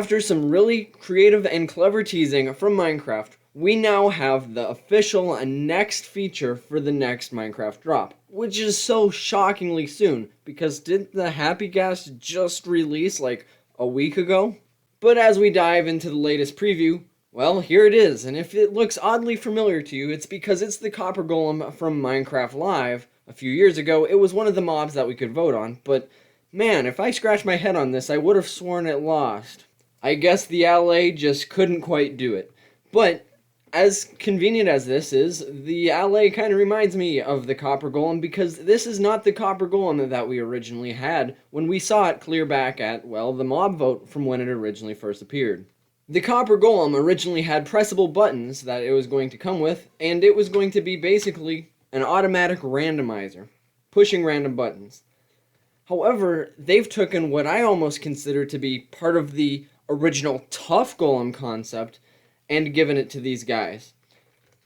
After some really creative and clever teasing from Minecraft, we now have the official next feature for the next Minecraft drop, which is so shockingly soon, because didn't the Happy Gas just release like a week ago? But as we dive into the latest preview, well, here it is, and if it looks oddly familiar to you, it's because it's the Copper Golem from Minecraft Live. A few years ago, it was one of the mobs that we could vote on, but man, if I scratched my head on this, I would have sworn it lost. I guess the LA just couldn't quite do it. But as convenient as this is, the LA kind of reminds me of the Copper Golem because this is not the Copper Golem that we originally had when we saw it clear back at, well, the mob vote from when it originally first appeared. The Copper Golem originally had pressable buttons that it was going to come with, and it was going to be basically an automatic randomizer, pushing random buttons. However, they've taken what I almost consider to be part of the original Tough Golem concept and given it to these guys.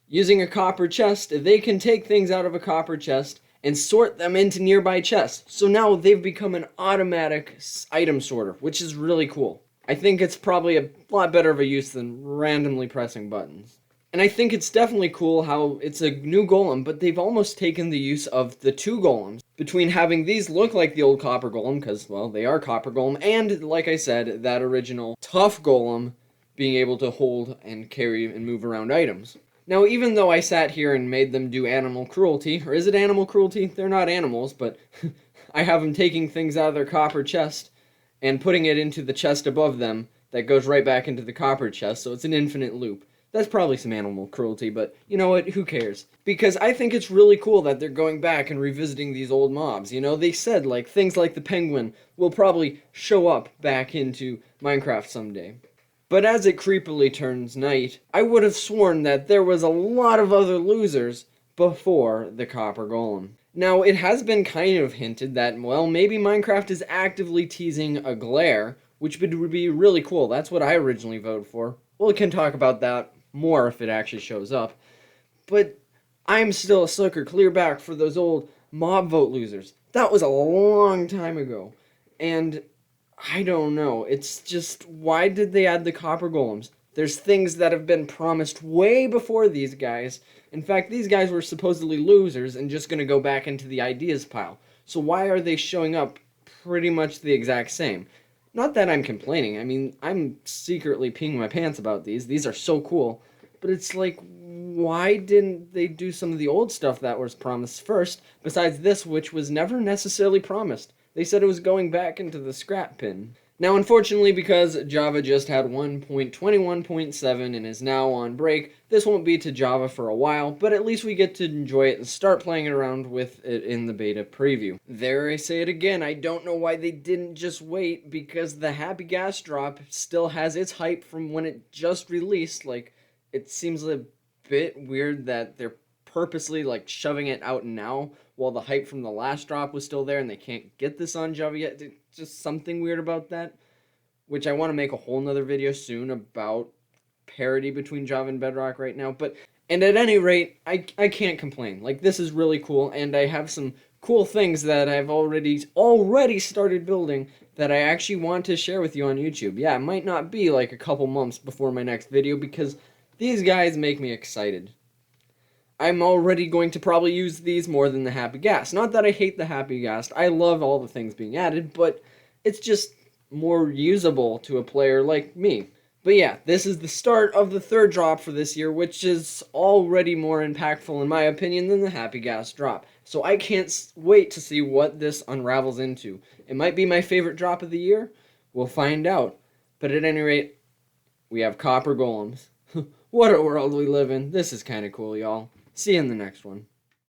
Using a copper chest, they can take things out of a copper chest and sort them into nearby chests. So now they've become an automatic item sorter, which is really cool. I think it's probably a lot better of a use than randomly pressing buttons. And I think it's definitely cool how it's a new golem, but they've almost taken the use of the two golems. Between having these look like the old Copper Golem, because, well, they are Copper Golem, and, like I said, that original Tough Golem being able to hold and carry and move around items. Now, even though I sat here and made them do animal cruelty, or is it animal cruelty? They're not animals, but I have them taking things out of their copper chest and putting it into the chest above them that goes right back into the copper chest, so it's an infinite loop. That's probably some animal cruelty, but you know what, who cares? Because I think it's really cool that they're going back and revisiting these old mobs. You know, they said, like, things like the penguin will probably show up back into Minecraft someday. But as it creepily turns night, I would have sworn that there was a lot of other losers before the Copper Golem. Now, it has been kind of hinted that, well, maybe Minecraft is actively teasing a glare, which would be really cool. That's what I originally voted for. Well, we can talk about that more if it actually shows up. But I'm still a sucker clear back for those old mob vote losers. That was a long time ago. And I don't know. It's just, why did they add the Copper Golems? There's things that have been promised way before these guys. In fact, these guys were supposedly losers and just going to go back into the ideas pile. So why are they showing up pretty much the exact same? Not that I'm complaining. I mean, I'm secretly peeing my pants about these. These are so cool. But it's like, why didn't they do some of the old stuff that was promised first, besides this, which was never necessarily promised? They said it was going back into the scrap bin. Now, unfortunately, because Java just had 1.21.7 and is now on break, this won't be to Java for a while, but at least we get to enjoy it and start playing around with it in the beta preview. There I say it again, I don't know why they didn't just wait, because the Happy Gas drop still has its hype from when it just released. Like, it seems a bit weird that they're purposely like shoving it out now while the hype from the last drop was still there and they can't get this on Java yet. Just something weird about that, which I want to make a whole nother video soon about parity between Java and Bedrock right now. And at any rate, I can't complain. Like, this is really cool, and I have some cool things that I've already started building that I actually want to share with you on YouTube. Yeah, it might not be like a couple months before my next video because these guys make me excited. I'm already going to probably use these more than the Happy Gas. Not that I hate the Happy Gas. I love all the things being added, but it's just more usable to a player like me. But yeah, this is the start of the third drop for this year, which is already more impactful in my opinion than the Happy Gas drop. So I can't wait to see what this unravels into. It might be my favorite drop of the year. We'll find out. But at any rate, we have Copper Golems. What a world we live in. This is kind of cool, y'all. See you in the next one.